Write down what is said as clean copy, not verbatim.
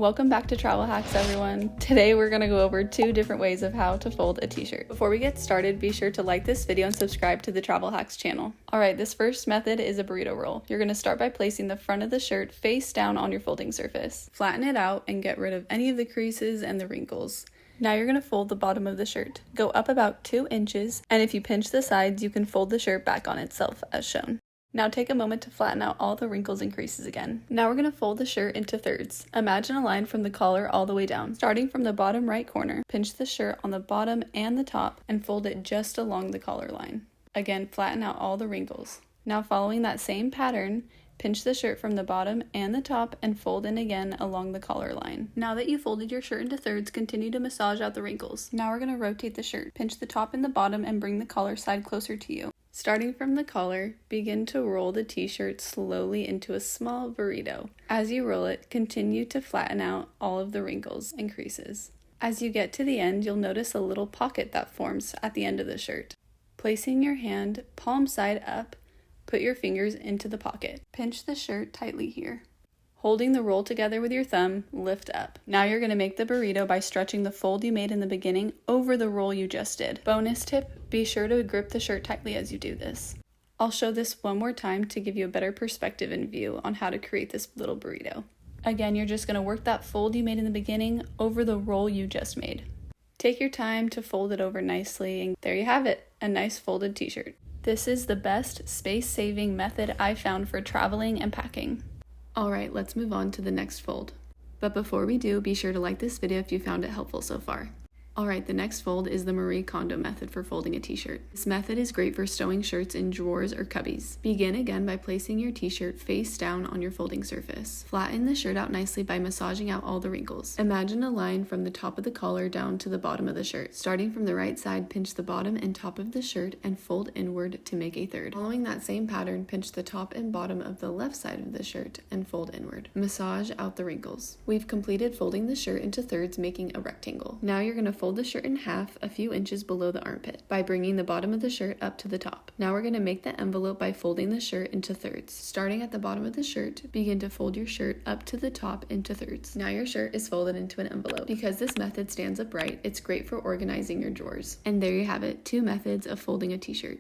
Welcome back to Travel Hacks, everyone. Today we're going to go over 2 different ways of how to fold a t-shirt. Before we get started, be sure to like this video and subscribe to the Travel Hacks channel. Alright, this first method is a burrito roll. You're going to start by placing the front of the shirt face down on your folding surface. Flatten it out and get rid of any of the creases and the wrinkles. Now you're going to fold the bottom of the shirt. Go up about 2 inches, and if you pinch the sides, you can fold the shirt back on itself as shown. Now take a moment to flatten out all the wrinkles and creases again. Now we're going to fold the shirt into thirds. Imagine a line from the collar all the way down. Starting from the bottom right corner, pinch the shirt on the bottom and the top and fold it just along the collar line. Again, flatten out all the wrinkles. Now following that same pattern, pinch the shirt from the bottom and the top and fold in again along the collar line. Now that you folded your shirt into thirds, continue to massage out the wrinkles. Now we're going to rotate the shirt. Pinch the top and the bottom and bring the collar side closer to you. Starting from the collar, begin to roll the t-shirt slowly into a small burrito. As you roll it, continue to flatten out all of the wrinkles and creases. As you get to the end, you'll notice a little pocket that forms at the end of the shirt. Placing your hand palm side up, put your fingers into the pocket. Pinch the shirt tightly here. Holding the roll together with your thumb, lift up. Now you're going to make the burrito by stretching the fold you made in the beginning over the roll you just did. Bonus tip, be sure to grip the shirt tightly as you do this. I'll show this one more time to give you a better perspective and view on how to create this little burrito. Again, you're just going to work that fold you made in the beginning over the roll you just made. Take your time to fold it over nicely, and there you have it, a nice folded t-shirt. This is the best space-saving method I found for traveling and packing. Alright, let's move on to the next fold. But before we do, be sure to like this video if you found it helpful so far. Alright, the next fold is the Kondo method for folding a t-shirt. This method is great for stowing shirts in drawers or cubbies. Begin again by placing your t-shirt face down on your folding surface. Flatten the shirt out nicely by massaging out all the wrinkles. Imagine a line from the top of the collar down to the bottom of the shirt. Starting from the right side, pinch the bottom and top of the shirt and fold inward to make a third. Following that same pattern, pinch the top and bottom of the left side of the shirt and fold inward. Massage out the wrinkles. We've completed folding the shirt into thirds, making a rectangle. Now you're going to fold the shirt in half a few inches below the armpit by bringing the bottom of the shirt up to the top. Now we're going to make the envelope by folding the shirt into thirds. Starting at the bottom of the shirt, begin to fold your shirt up to the top into thirds. Now your shirt is folded into an envelope. Because this method stands upright, it's great for organizing your drawers. And there you have it, 2 methods of folding a t-shirt.